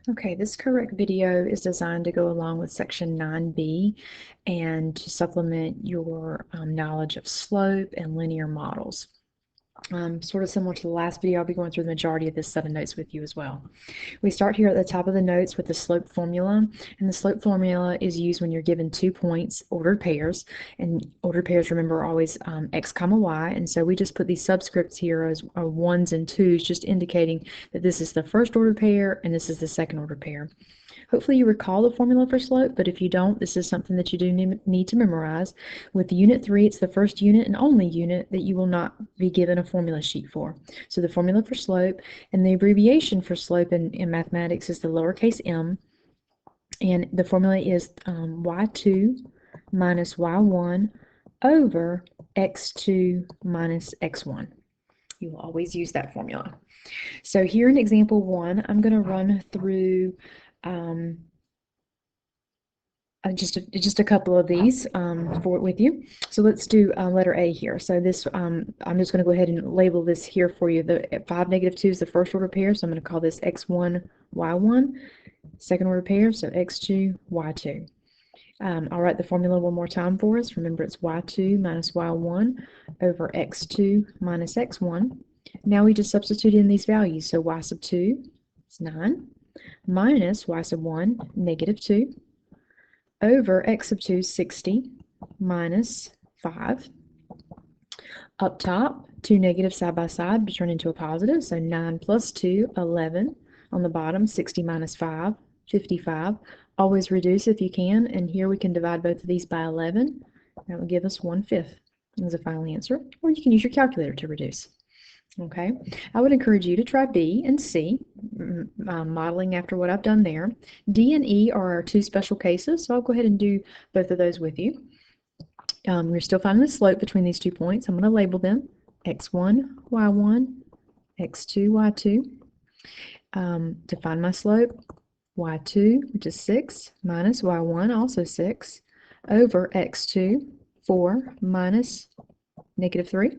Okay, this correct video is designed to go along with section 9B and to supplement your knowledge of slope and linear models. Sort of similar to the last video, I'll be going through the majority of this set of notes with you as well. We start here at the top of the notes with the slope formula, and the slope formula is used when you're given 2 points, ordered pairs, and ordered pairs, remember, are always x comma y, and so we just put these subscripts here as ones and twos, just indicating that this is the first order pair and this is the second order pair. Hopefully you recall the formula for slope, but if you don't, this is something that you do need to memorize. With Unit 3, it's the first unit and only unit that you will not be given a formula sheet for. So the formula for slope, and the abbreviation for slope in mathematics is the lowercase m, and the formula is y2 minus y1 over x2 minus x1. You will always use that formula. So here in example 1, I'm going to run through just a couple of these with you. So let's do letter A here. So this, I'm just going to go ahead and label this here for you. The 5, negative 2 is the first order pair, so I'm going to call this x1, y1. Second order pair, so x2, y2. I'll write the formula one more time for us. Remember, it's y2 minus y1 over x2 minus x1. Now we just substitute in these values. So y sub 2 is 9 minus y sub 1, negative 2, over x sub 2 is 60 minus 5. Up top, two negatives side by side turn into a positive, so 9 plus 2, 11. On the bottom, 60 minus 5, 55. Always reduce if you can, and here we can divide both of these by 11. That will give us 1/5 as a final answer, or you can use your calculator to reduce. Okay, I would encourage you to try B and C, modeling after what I've done there. D and E are our two special cases, so I'll go ahead and do both of those with you. We're still finding the slope between these 2 points. I'm going to label them x1, y1, x2, y2. To find my slope, y2, which is 6, minus y1, also 6, over x2, 4, minus negative 3.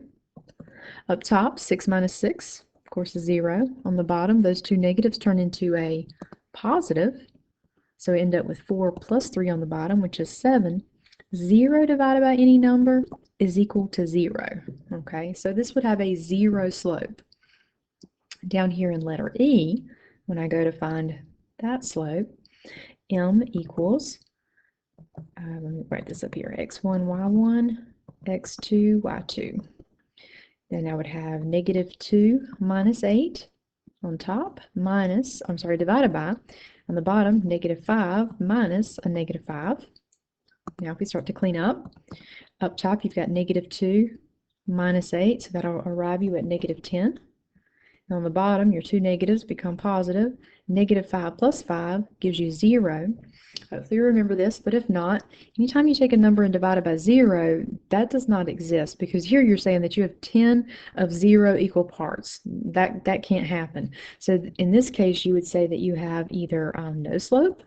Up top, 6 minus 6, of course, is 0. On the bottom, those two negatives turn into a positive, so we end up with 4 plus 3 on the bottom, which is 7. 0 divided by any number is equal to 0. Okay, so this would have a 0 slope. Down here in letter E, when I go to find that slope, m equals, let me write this up here, x1, y1, x2, y2. Then I would have negative 2 minus 8 on top, divided by, on the bottom, negative 5 minus a negative 5. Now if we start to clean up top you've got negative 2 minus 8, so that'll arrive you at negative 10. And on the bottom, your two negatives become positive. Negative 5 plus 5 gives you 0. Hopefully you remember this, but if not, anytime you take a number and divide it by 0, that does not exist, because here you're saying that you have 10 of 0 equal parts. That can't happen. So in this case, you would say that you have either no slope,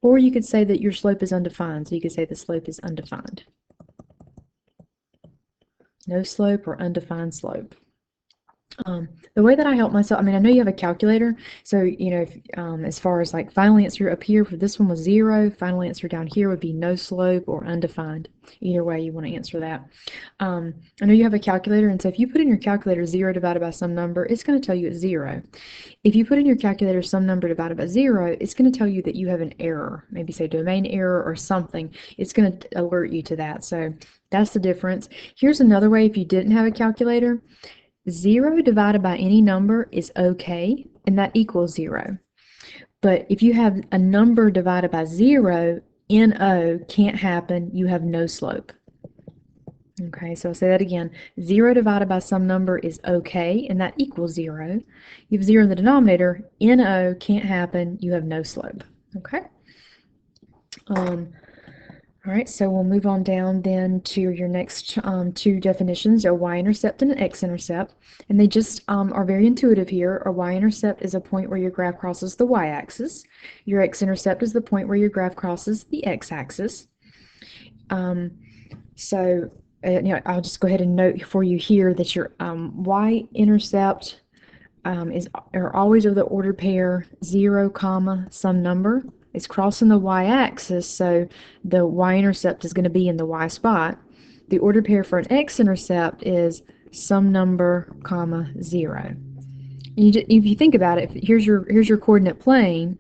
or you could say that your slope is undefined. So you could say the slope is undefined. No slope or undefined slope. The way that I help myself, I mean, I know you have a calculator, so, you know, if, as far as like final answer up here for this one was 0, final answer down here would be no slope or undefined. Either way you want to answer that. I know you have a calculator, and so if you put in your calculator 0 divided by some number, it's going to tell you it's 0. If you put in your calculator some number divided by 0, it's going to tell you that you have an error, maybe say domain error or something. It's going to alert you to that. So that's the difference. Here's another way if you didn't have a calculator. 0 divided by any number is okay, and that equals 0. But if you have a number divided by 0, NO can't happen. You have no slope. Okay, so I'll say that again. 0 divided by some number is okay, and that equals 0. You have 0 in the denominator. NO can't happen. You have no slope. Okay? All right, so we'll move on down then to your next two definitions, a y-intercept and an x-intercept. And they just are very intuitive here. A y-intercept is a point where your graph crosses the y-axis. Your x-intercept is the point where your graph crosses the x-axis. You know, I'll just go ahead and note for you here that your y-intercept are always of the ordered pair 0, comma, some number. It's crossing the y-axis, so the y-intercept is going to be in the y spot. The ordered pair for an x-intercept is some number, comma, 0. If you think about it, here's your coordinate plane.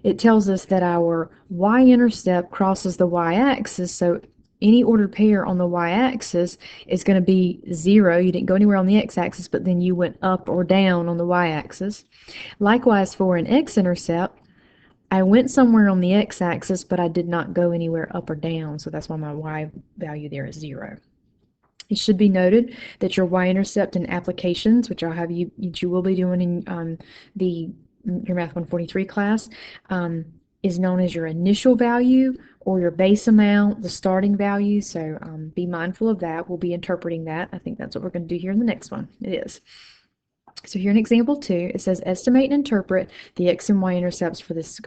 It tells us that our y-intercept crosses the y-axis, so any ordered pair on the y-axis is going to be 0. You didn't go anywhere on the x-axis, but then you went up or down on the y-axis. Likewise, for an x-intercept, I went somewhere on the x-axis, but I did not go anywhere up or down, so that's why my y value there is 0. It should be noted that your y-intercept in applications, which you will be doing in your Math 143 class, is known as your initial value or your base amount, the starting value. So be mindful of that. We'll be interpreting that. I think that's what we're going to do here in the next one. It is. So here in example 2, it says estimate and interpret the x and y intercepts for this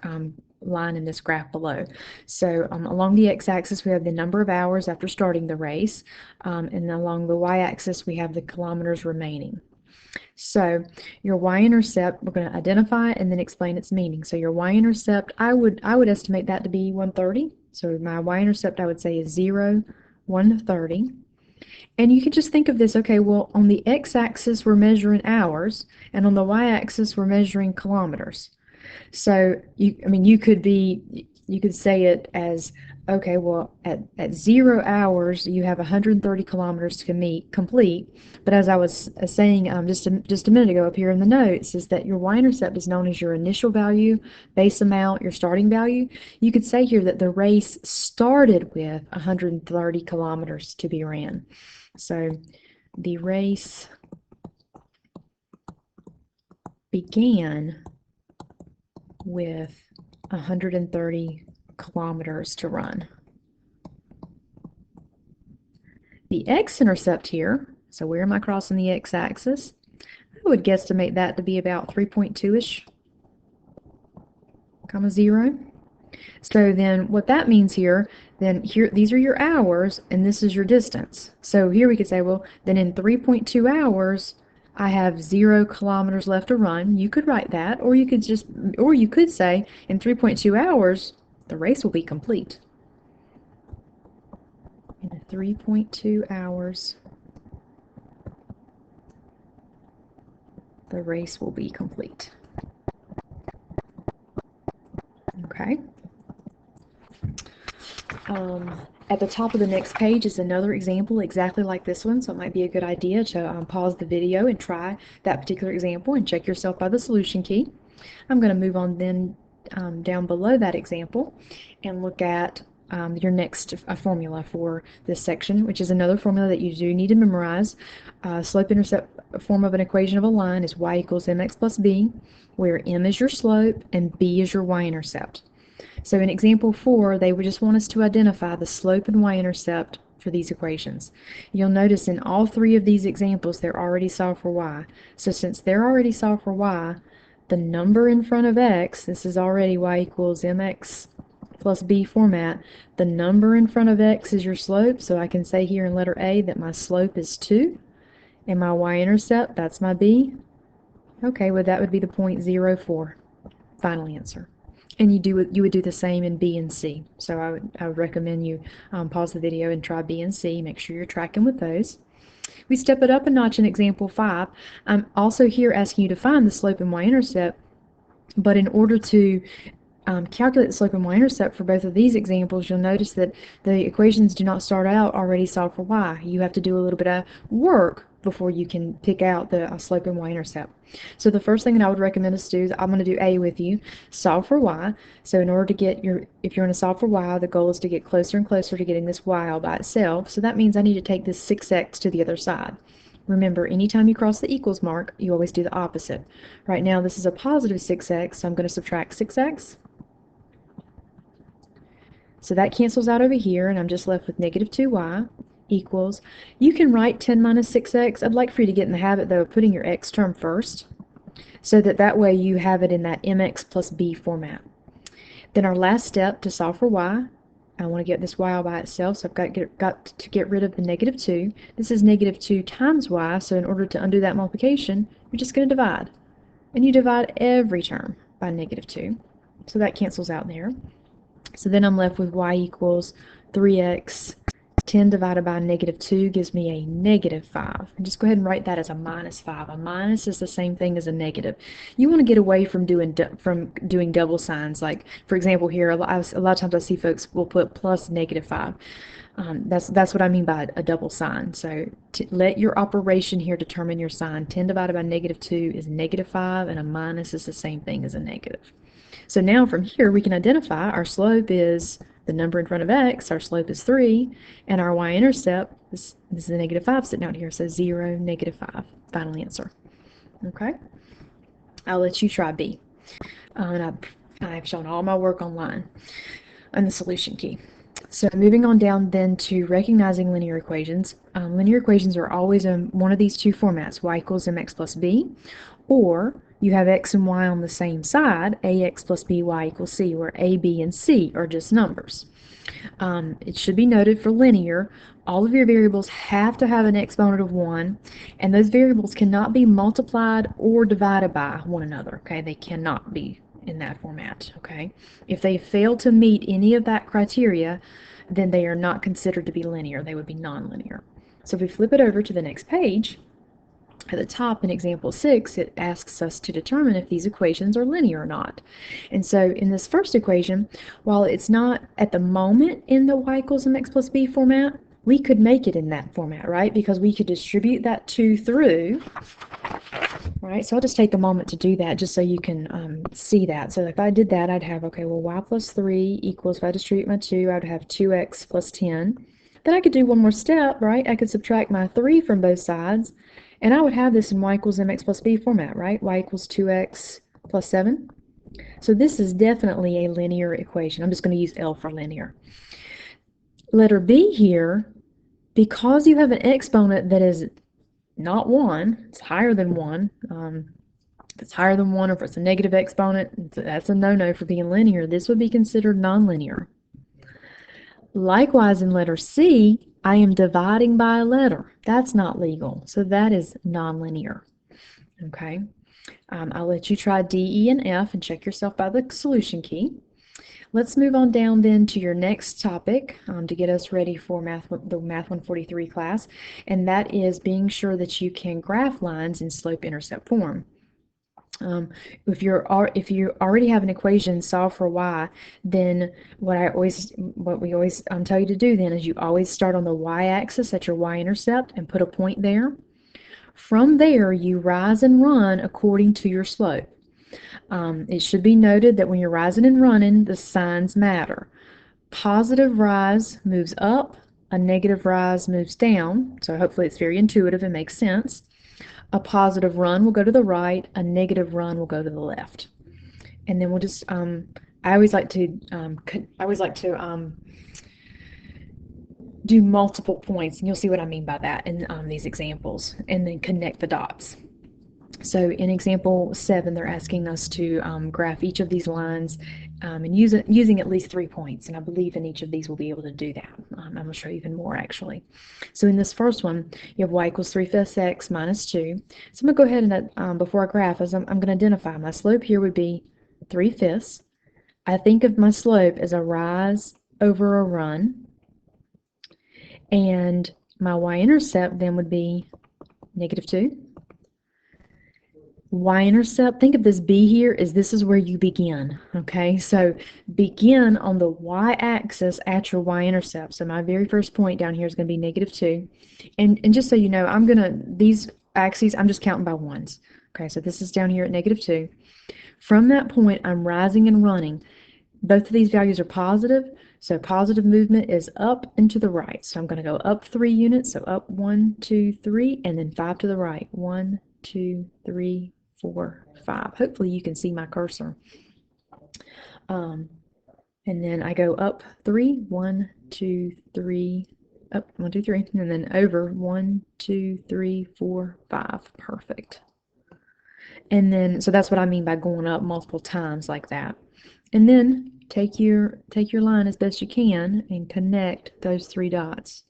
line in this graph below. So along the x-axis we have the number of hours after starting the race, and along the y-axis we have the kilometers remaining. So your y-intercept, we're going to identify and then explain its meaning. So your y-intercept, I would estimate that to be 130. So my y-intercept I would say is 0, 130. And you could just think of this, okay, well, on the x-axis we're measuring hours, and on the y-axis we're measuring kilometers. So you could say it as, okay, well, at 0 hours you have 130 kilometers to complete. But as I was saying just a minute ago up here in the notes, is that your y-intercept is known as your initial value, base amount, your starting value. You could say here that the race started with 130 kilometers to be ran. So the race began with 130 kilometers to run. The x-intercept here, so where am I crossing the x-axis? I would guesstimate that to be about 3.2-ish, comma 0. So then what that means here, these are your hours and this is your distance. So here we could say, well, then in 3.2 hours I have 0 kilometers left to run. You could write that, or you could say in 3.2 hours the race will be complete. In 3.2 hours the race will be complete. Okay. At the top of the next page is another example exactly like this one, so it might be a good idea to pause the video and try that particular example and check yourself by the solution key. I'm going to move on then down below that example and look at your next formula for this section, which is another formula that you do need to memorize. Slope-intercept form of an equation of a line is y equals mx plus b, where m is your slope and b is your y-intercept. So in example 4, they would just want us to identify the slope and y-intercept for these equations. You'll notice in all 3 of these examples they're already solved for y. So since they're already solved for y, the number in front of x, this is already y equals mx plus b format, the number in front of x is your slope, so I can say here in letter A that my slope is 2, and my y-intercept, that's my b. Okay, well that would be the point 0.04. Final answer. And you would do the same in B and C. So I would recommend you pause the video and try B and C. Make sure you're tracking with those. We step it up a notch in example 5. I'm also here asking you to find the slope and y-intercept, but in order to calculate the slope and y-intercept for both of these examples, you'll notice that the equations do not start out already solved for y. You have to do a little bit of work before you can pick out the slope and y-intercept. So the first thing that I would recommend us do is I'm going to do A with you, solve for y. So in order to get if you're going to solve for y, the goal is to get closer and closer to getting this y all by itself. So that means I need to take this 6x to the other side. Remember, anytime you cross the equals mark, you always do the opposite. Right now this is a positive 6x, so I'm going to subtract 6x. So that cancels out over here, and I'm just left with negative 2y equals, you can write 10 minus 6x. I'd like for you to get in the habit, though, of putting your x term first, so that way you have it in that mx plus b format. Then our last step to solve for y, I want to get this y all by itself, so I've got to get rid of the negative 2. This is negative 2 times y, so in order to undo that multiplication, you're just going to divide. and you divide every term by -2. So that cancels out there. So then I'm left with y equals 3x. 10 divided by -2 gives me a -5. And just go ahead and write that as a -5. A minus is the same thing as a negative. You want to get away from doing double signs. Like, for example, here, a lot of times I see folks will put plus -5. That's what I mean by a double sign. So let your operation here determine your sign. 10 divided by -2 is -5, and a minus is the same thing as a negative. So now from here we can identify our slope is the number in front of x, our slope is 3, and our y-intercept is the -5 sitting out here, so 0, -5. Final answer. Okay? I'll let you try B. And I've shown all my work online on the solution key. So moving on down then to recognizing linear equations. Linear equations are always in one of these two formats, y equals mx plus b, or you have x and y on the same side, ax plus by equals c, where a, b, and c are just numbers. It should be noted for linear, all of your variables have to have an exponent of 1, and those variables cannot be multiplied or divided by one another, okay? They cannot be in that format, okay? If they fail to meet any of that criteria, then they are not considered to be linear. They would be nonlinear. So if we flip it over to the next page, at the top in example 6, it asks us to determine if these equations are linear or not. And so in this first equation, while it's not at the moment in the y equals mx plus b format, we could make it in that format, right? Because we could distribute that 2 through, right? So I'll just take a moment to do that just so you can see that. So if I did that, I'd have, okay, well, y plus 3 equals, if I distribute my 2, I would have 2x plus 10. Then I could do one more step, right? I could subtract my 3 from both sides, and I would have this in y equals mx plus b format, right? Y equals 2x plus 7. So this is definitely a linear equation. I'm just going to use L for linear. Letter B here, because you have an exponent that is not 1, it's higher than 1. If it's higher than 1, or if it's a negative exponent, that's a no-no for being linear. This would be considered nonlinear. Likewise, in letter C, I am dividing by a letter. That's not legal, so that is nonlinear. Okay, I'll let you try D, E, and F and check yourself by the solution key. Let's move on down then to your next topic to get us ready for the Math 143 class, and that is being sure that you can graph lines in slope-intercept form. If you already have an equation solved for y, then what we always tell you to do then is you always start on the y-axis at your y-intercept and put a point there. From there, you rise and run according to your slope. It should be noted that when you're rising and running, the signs matter. Positive rise moves up, a negative rise moves down, so hopefully it's very intuitive and makes sense. A positive run will go to the right, a negative run will go to the left. And then we'll just, I always like to do multiple points, and you'll see what I mean by that in these examples, and then connect the dots. So in example 7, they're asking us to graph each of these lines and using at least 3 points, and I believe in each of these we'll be able to do that. I'm going to show you even more actually. So in this first one, you have y equals 3/5 x minus 2. So I'm going to go ahead and before I graph, I'm going to identify my slope here would be 3/5. I think of my slope as a rise over a run, and my y-intercept then would be -2. Y-intercept, think of this B here as this is where you begin, okay? So begin on the y-axis at your y-intercept. So my very first point down here is going to be -2. And just so you know, these axes, I'm just counting by ones. Okay, so this is down here at -2. From that point, I'm rising and running. Both of these values are positive, so positive movement is up and to the right. So I'm going to go up 3 units, so up 1, 2, 3, and then 5 to the right. 1, 2, 3, 4, 5. Hopefully you can see my cursor. And then I go up 3, 1, 2, 3, up 1, 2, 3, and then over 1, 2, 3, 4, 5. Perfect. And then, so that's what I mean by going up multiple times like that. And then take your line as best you can and connect those 3 dots.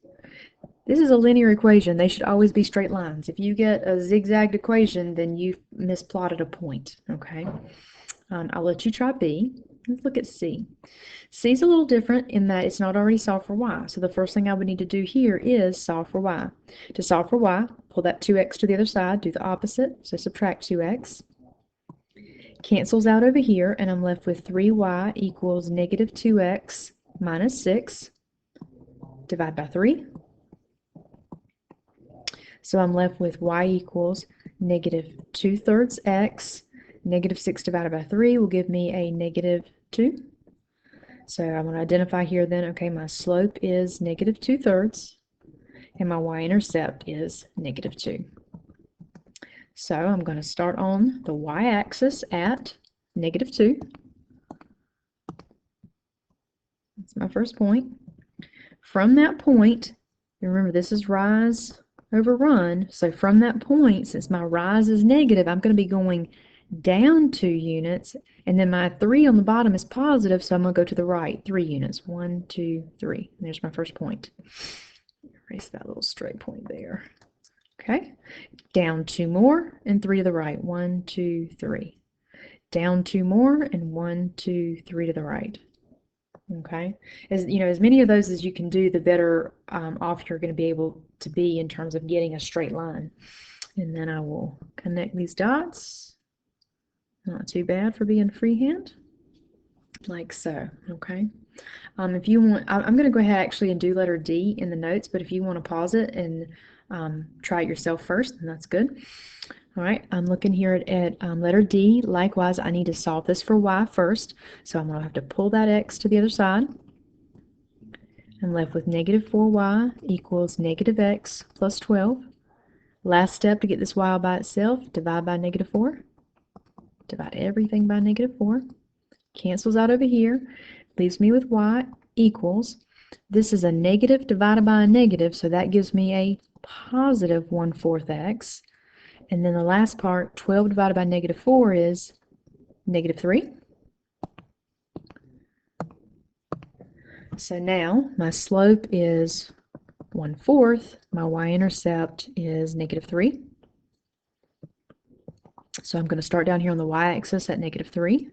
This is a linear equation. They should always be straight lines. If you get a zigzagged equation, then you've misplotted a point, okay? I'll let you try B. Let's look at C. C is a little different in that it's not already solved for y. So the first thing I would need to do here is solve for y. To solve for y, pull that 2x to the other side, do the opposite, so subtract 2x. Cancels out over here, and I'm left with 3y equals negative 2x minus 6. Divide by 3. So I'm left with y equals negative 2/3 x. Negative 6 divided by 3 will give me a negative 2. So I'm going to identify here then, okay, my slope is negative 2/3, and my y-intercept is negative 2. So I'm going to start on the y-axis at negative 2. That's my first point. From that point, remember this is rise over run, so from that point, since my rise is negative, I'm going to be going down 2 units, and then my 3 on the bottom is positive, so I'm going to go to the right 3 units. 1, 2, 3. And there's my first point. Erase that little straight point there. Okay, down 2 more and 3 to the right. 1, 2, 3. Down 2 more and 1, 2, 3 to the right. Okay, as you know, as many of those as you can do, the better off you're going to be able to be in terms of getting a straight line. And then I will connect these dots. Not too bad for being freehand, like so. Okay. If you want, I'm going to go ahead actually and do letter D in the notes, but if you want to pause it and try it yourself first, then that's good. All right, I'm looking here at letter D. Likewise, I need to solve this for y first, so I'm going to have to pull that x to the other side. I'm left with negative 4y equals negative x plus 12. Last step to get this y by itself, divide by negative 4. Divide everything by negative 4. Cancels out over here. Leaves me with y equals, this is a negative divided by a negative, so that gives me a positive 1/4 x. And then the last part, 12 divided by negative 4 is negative 3. So now my slope is 1/4. My y-intercept is negative 3. So I'm going to start down here on the y-axis at negative 3.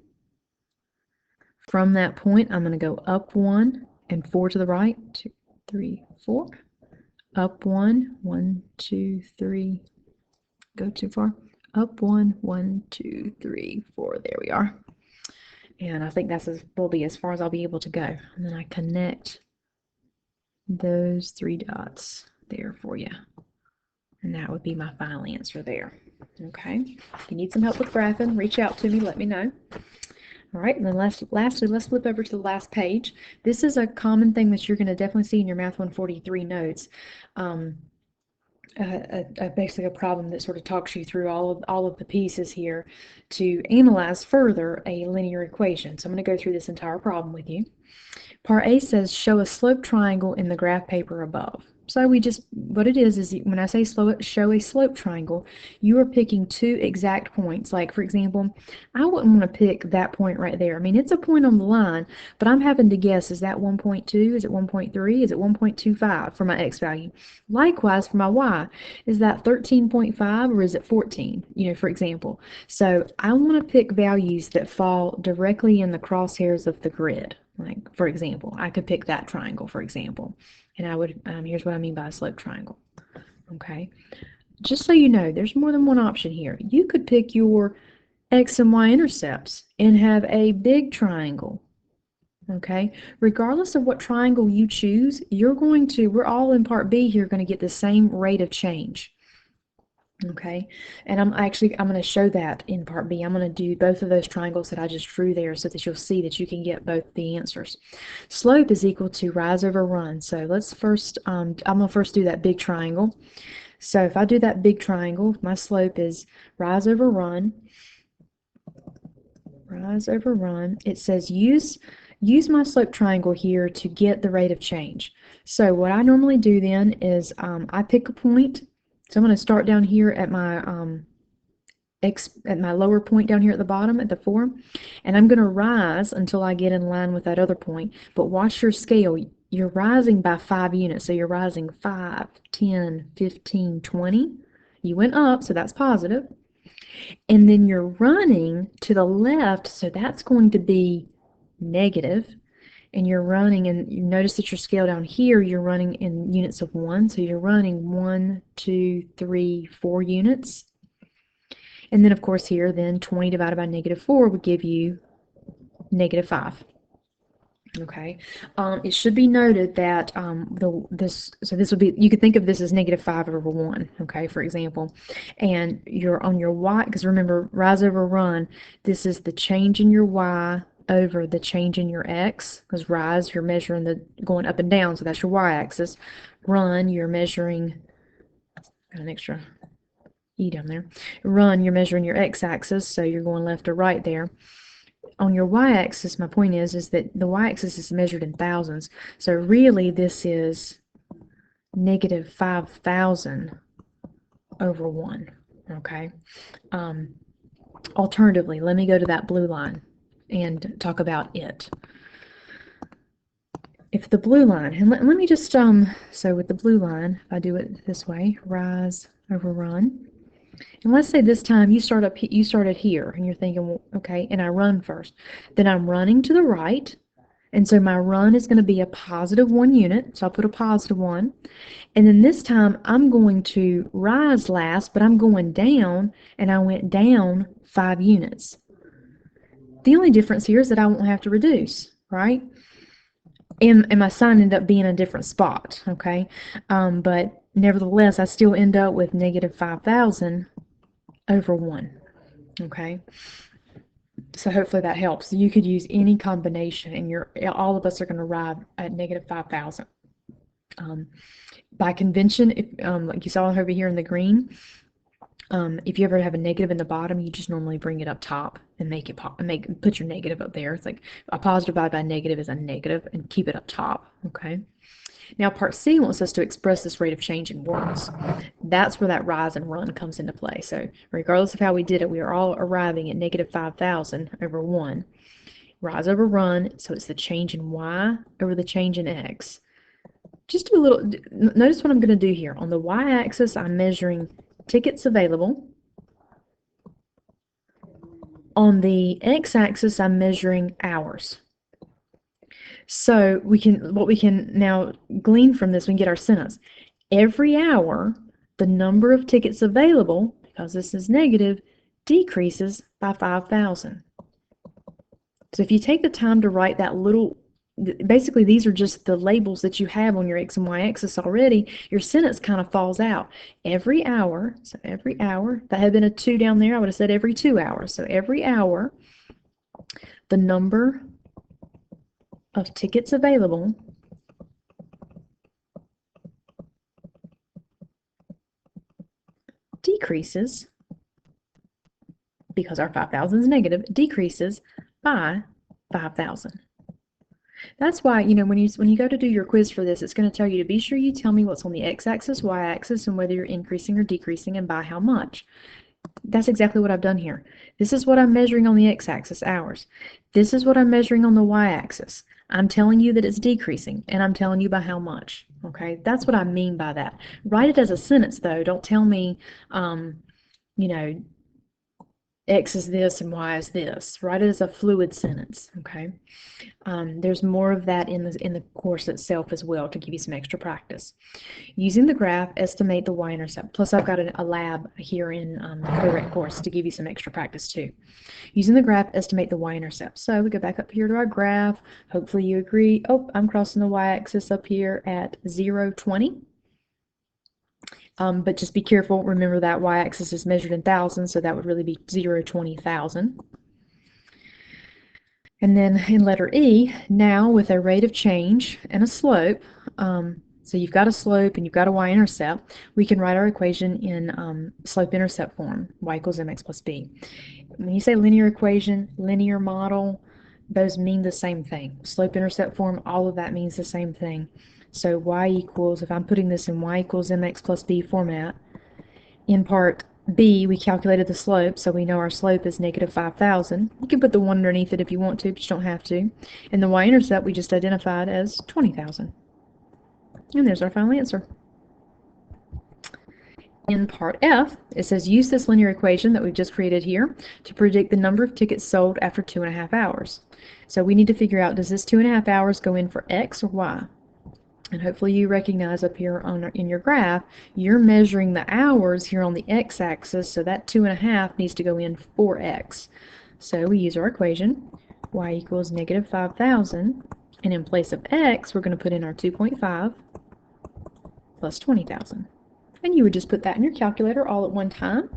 From that point, I'm going to go up 1 and 4 to the right. 2, 3, 4. Up 1, 1, 2, 3. Go too far. Up 1, 1, 2, 3, 4. There we are. And I think that's will be as far as I'll be able to go. And then I connect those 3 dots there for you. And that would be my final answer there. Okay. If you need some help with graphing, reach out to me. Let me know. All right, and then lastly, let's flip over to the last page. This is a common thing that you're going to definitely see in your Math 143 notes. Basically a problem that sort of talks you through all of the pieces here to analyze further a linear equation. So I'm going to go through this entire problem with you. Part A says show a slope triangle in the graph paper above. So what it is when I say show a slope triangle, you are picking 2 exact points. Like, for example, I wouldn't want to pick that point right there. I mean, it's a point on the line, but I'm having to guess, is that 1.2? Is it 1.3? Is it 1.25 for my x value? Likewise, for my y, is that 13.5 or is it 14? You know, for example. So I want to pick values that fall directly in the crosshairs of the grid. Like, for example, I could pick that triangle, for example. And I would, here's what I mean by a slope triangle. Okay. Just so you know, there's more than one option here. You could pick your x and y intercepts and have a big triangle. Okay. Regardless of what triangle you choose, we're all in part B here, going to get the same rate of change. Okay, and I'm going to show that in part B. I'm going to do both of those triangles that I just drew there so that you'll see that you can get both the answers. Slope is equal to rise over run. So let's first, I'm going to first do that big triangle. So if I do that big triangle, my slope is rise over run. Rise over run. It says use my slope triangle here to get the rate of change. So what I normally do then is I pick a point. So I'm going to start down here at my lower point down here at the bottom at the 4, and I'm going to rise until I get in line with that other point. But watch your scale. you're rising by 5 units. So you're rising 5, 10, 15, 20. You went up, so that's positive. And then you're running to the left, so that's going to be negative. And you're running, and you notice that your scale down here, you're running in units of 1. So you're running 1, 2, 3, 4 units. And then, of course, here, then 20 divided by -4 would give you -5. Okay. It should be noted that so this would be, you could think of this as -5/1, okay, for example. And you're on your y, because remember, rise over run, this is the change in your y over the change in your x, because rise, you're measuring the going up and down, so that's your y-axis. Run, you're measuring, got an extra e down there. Run, you're measuring your x-axis, so you're going left or right there. On your y-axis, my point is that the y-axis is measured in thousands. So really this is -5,000 over 1, okay? Alternatively, let me go to that blue line and talk about it. If the blue line, and let me just, so with the blue line, if I do it this way, rise over run, and let's say this time you started here, and you're thinking, well, okay, and I run first. Then I'm running to the right, and so my run is going to be a +1 unit, so I'll put a +1. And then this time I'm going to rise last, but I'm going down, and I went down 5 units. The only difference here is that I won't have to reduce, right? And my sign ended up being a different spot, okay? But nevertheless, I still end up with -5,000 over 1, okay? So hopefully that helps. You could use any combination, and all of us are going to arrive at -5,000. By convention, if, like you saw over here in the green, if you ever have a negative in the bottom, you just normally bring it up top and put your negative up there. It's like a positive divided by a negative is a negative, and keep it up top, okay? Now part C wants us to express this rate of change in words. That's where that rise and run comes into play. So regardless of how we did it, we are all arriving at -5,000 over 1. Rise over run, so it's the change in y over the change in x. Just do a little, notice what I'm going to do here. On the y-axis, I'm measuring tickets available. On the x-axis, I'm measuring hours. So what we can now glean from this, we can get our sentence. Every hour, the number of tickets available, because this is negative, decreases by 5,000. So if you take the time to write that little, basically these are just the labels that you have on your x and y axis already, your sentence kind of falls out. Every hour, so every hour, if that had been a 2 down there, I would have said every 2 hours. So every hour, the number of tickets available decreases, because our 5,000 is negative, decreases by 5,000. That's why, when you go to do your quiz for this, it's going to tell you to be sure you tell me what's on the x-axis, y-axis, and whether you're increasing or decreasing, and by how much. That's exactly what I've done here. This is what I'm measuring on the x-axis, hours. This is what I'm measuring on the y-axis. I'm telling you that it's decreasing, and I'm telling you by how much. Okay, that's what I mean by that. Write it as a sentence, though. Don't tell me, x is this and y is this. Write it as a fluid sentence. Okay. There's more of that in the course itself as well to give you some extra practice. Using the graph, estimate the y-intercept. Plus, I've got a lab here in the correct course to give you some extra practice too. Using the graph, estimate the y-intercept. So we go back up here to our graph. Hopefully you agree. Oh, I'm crossing the y-axis up here at 0, 20. But just be careful. Remember that y-axis is measured in thousands, so that would really be 0, 20,000. And then in letter E, now with a rate of change and a slope, so you've got a slope and you've got a y-intercept, we can write our equation in slope-intercept form, y equals mx plus b. When you say linear equation, linear model, those mean the same thing. Slope-intercept form, all of that means the same thing. So y equals, if I'm putting this in y equals mx plus b format, in part B, we calculated the slope, so we know our slope is -5,000. You can put the 1 underneath it if you want to, but you don't have to. And the y-intercept we just identified as 20,000. And there's our final answer. In part F, it says use this linear equation that we've just created here to predict the number of tickets sold after 2.5 hours. So we need to figure out, does this 2.5 hours go in for X or Y? And hopefully you recognize up here in your graph, you're measuring the hours here on the x-axis, so that 2.5 needs to go in for X. So we use our equation, y equals negative 5,000, and in place of X, we're going to put in our 2.5 plus 20,000. And you would just put that in your calculator all at one time,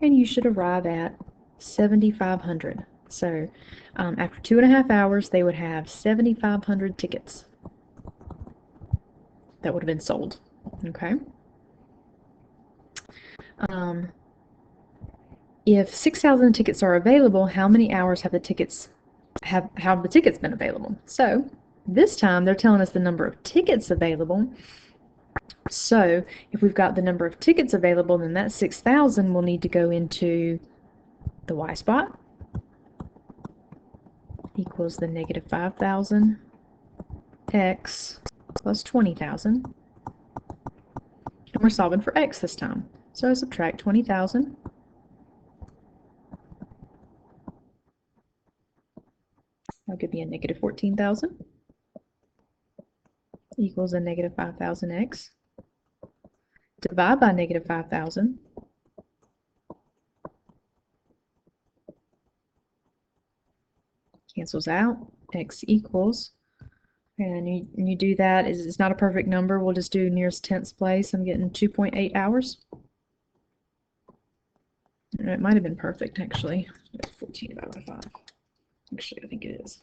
and you should arrive at 7,500. So after 2.5 hours, they would have 7,500 tickets that would have been sold. Okay. If 6,000 tickets are available, how many hours have the tickets been available? So this time they're telling us the number of tickets available. So if we've got the number of tickets available, then that 6,000 will need to go into the y spot equals the negative 5,000 x plus 20,000. And we're solving for x this time. So subtract 20,000. That'll give me a negative 14,000 equals a negative 5,000x. Divide by negative 5,000. Cancels out. X equals. And you do that. It's not a perfect number. We'll just do nearest tenths place. I'm getting 2.8 hours. And it might have been perfect, actually. 14 divided by 5. Actually, I think it is.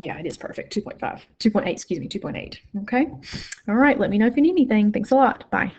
Yeah, it is perfect. 2.5. 2.8, excuse me, 2.8. Okay. All right. Let me know if you need anything. Thanks a lot. Bye.